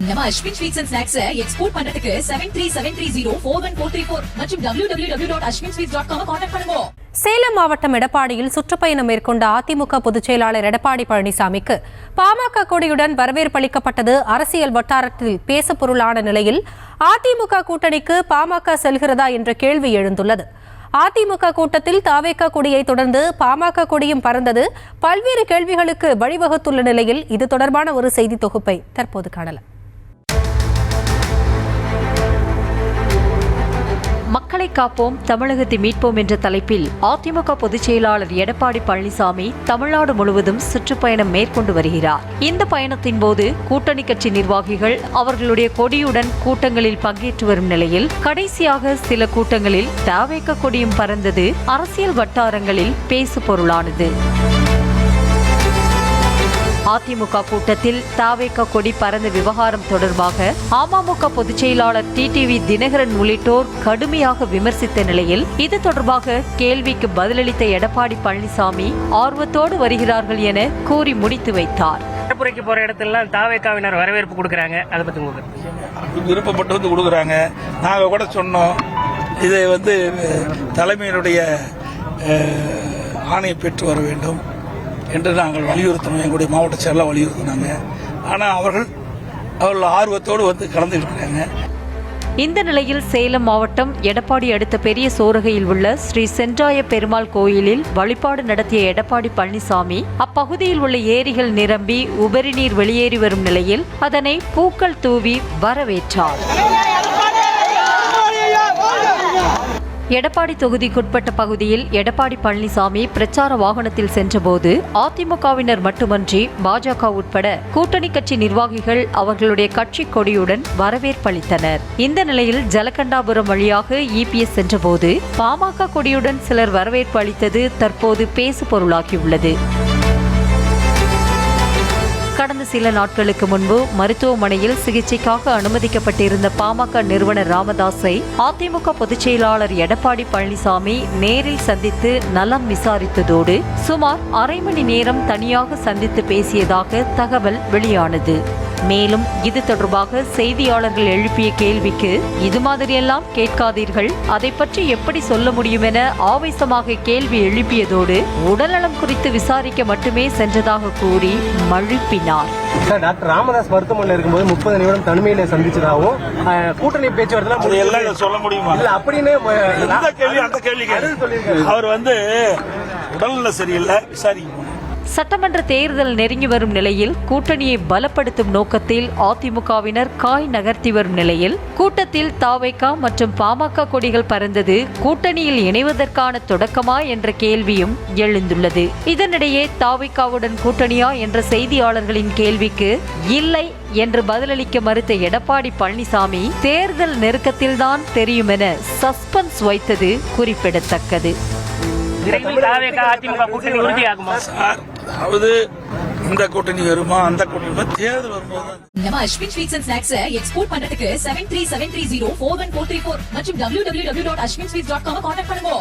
நம்ம Ashwin sweets and snacks export பண்றதுக்கு 7373041434 மற்றும் www.ashwinsweets.com கான்டாக்ட் பண்ணுங்க. சேலம் மாவட்டம் எடப்பாடியில் சுற்றுப்பயணம் மேற்கொண்ட அதிமுக பொதுச் செயலாளர் எடப்பாடி பழனிசாமிக்கு பாமக கொடியுடன் வரவேற்பளிக்கப்பட்டது அரசியல் வட்டாரத்தில் பேசுபொருளான நிலையில் அதிமுக கூட்டணிக்கு பாமக செல்கிறதா என்ற கேள்வி எழுந்துள்ளது. அதிமுக கூட்டத்தில் தாவேகா கொடியை தொடர்ந்து பாமக கொடியும் பறந்தது பல்வேறு கேள்விகளுக்கு வழிவகுத்துள்ள நிலையில் இது தொடர்பான ஒரு செய்தி தொகுப்பை தற்போது காணலாம். மக்களை காப்போம், தமிழகத்தை மீட்போம் என்ற தலைப்பில் அதிமுக பொதுச் செயலாளர் எடப்பாடி பழனிசாமி தமிழ்நாடு முழுவதும் சுற்றுப்பயணம் மேற்கொண்டு வருகிறார். இந்த பயணத்தின் போது கூட்டணி கட்சி நிர்வாகிகள் அவர்களுடைய கொடியுடன் கூட்டங்களில் பங்கேற்று வரும் நிலையில் கடைசியாக சில கூட்டங்களில் தாவேகா கொடியும் பறந்தது அரசியல் வட்டாரங்களில் பேசு பொருளானது. அதிமுக கூட்டத்தில் தாவேகா கொடி பறந்த விவகாரம் தொடர்பாக அமமுக பொதுச் செயலாளர் டிடிவி தினகரன் உள்ளிட்டோர் கடுமையாக விமர்சித்த நிலையில் இது தொடர்பாக கேள்விக்கு பதிலளித்த எடப்பாடி பழனிசாமி ஆர்வத்தோடு வருகிறார்கள் என கூறி முடித்து வைத்தார். பரப்புரைக்கு போற இடத்துல தாவேகாவினர் வரவேற்பு கொடுக்கறாங்க. அதை பத்தி உங்களுக்கு விருப்பப்பட்டு வந்து கொடுக்கறாங்க. நாங்க கூட சொன்னோம், இதை தலைமையினுடைய ஆணையை பெற்று வர வேண்டும் என்று நாங்கள் வலியுறுத்தணும். எங்களுடைய மாவட்ட செயலாளர் வலியுறுத்தினாங்க. ஆனால் அவர்கள் ஆர்வத்தோடு வந்து கலந்துருக்கிறாங்க. இந்த நிலையில் சேலம் மாவட்டம் எடப்பாடி அடுத்த பெரிய சோரகையில் உள்ள ஸ்ரீ சென்றாய பெருமாள் கோயிலில் வழிபாடு நடத்திய எடப்பாடி பழனிசாமி அப்பகுதியில் உள்ள ஏரிகள் நிரம்பி உபரி நீர் வெளியேறி வரும் நிலையில் அதனை பூக்கள் தூவி வரவேற்றார். எடப்பாடி தொகுதிக்குட்பட்ட பகுதியில் எடப்பாடி பழனிசாமி பிரச்சார வாகனத்தில் சென்றபோது அதிமுகவினர் மட்டுமன்றி பாஜக உட்பட கூட்டணி கட்சி நிர்வாகிகள் அவர்களுடைய கட்சி கொடியுடன் வரவேற்பளித்தனர். இந்த நிலையில் ஜலகண்டாபுரம் வழியாக இபிஎஸ் சென்றபோது பாமக கொடியுடன் சிலர் வரவேற்பு அளித்தது தற்போது பேசு பொருளாகியுள்ளது. கடந்த சில நாட்களுக்கு முன்பு மருத்துவமனையில் சிகிச்சைக்காக அனுமதிக்கப்பட்டிருந்த பாமக நிறுவனர் ராமதாஸை அதிமுக பொதுச் செயலாளர் எடப்பாடி பழனிசாமி நேரில் சந்தித்து நலம் விசாரித்ததோடு சுமார் அரை மணி நேரம் தனியாக சந்தித்து பேசியதாக தகவல் வெளியானது. மேலும் இது தொடர்பாக செய்தியாளர்கள் எழுப்பிய கேள்விக்கு இது மாதிரியெல்லாம் கேட்காதீர்கள், அதை பற்றி எப்படி சொல்ல முடியும் என ஆவேசமாக கேள்வி எழுப்பியதோடு உடல்நலம் குறித்து விசாரிக்க மட்டுமே சென்றதாக கூறி மழுப்பினார். டாக்டர் ராமதாஸ் மருத்துவமனையில் இருக்கும்போது 30 நிமிடம் தனிமையில சந்திச்சதாகவும் கூட்டணி பேச்சுவார்த்தை சொல்ல முடியுமா அப்படின்னு அவர் உடல்நல சரியில்லை விசாரிக்க. சட்டமன்ற தேர்தல் நெருங்கி வரும் நிலையில் கூட்டணியை பலப்படுத்தும் நோக்கத்தில் அதிமுகவினர் காய் நகர்த்தி வரும் நிலையில் கூட்டத்தில் தாவேகா மற்றும் பாமக கொடிகள் பறந்தது கூட்டணியில் இணைவதற்கான தொடக்கமா என்ற கேள்வியும் எழுந்துள்ளது. இதனிடையே தாவேகாவுடன் கூட்டணியா என்ற செய்தியாளர்களின் கேள்விக்கு இல்லை என்று பதிலளிக்க மறுத்த எடப்பாடி பழனிசாமி தேர்தல் நெருக்கத்தில்தான் தெரியும் என சஸ்பென்ஸ் வைத்தது குறிப்பிடத்தக்கது. இந்த கூட்டணி வருமா அந்த கூட்டணி தேர்தல் வரும்போது நம்ம Ashwin sweets and snacks export பண்றதுக்கு 7373041434 மற்றும் www.ashwinsweets.com கான்டாக்ட் பண்ணுங்க.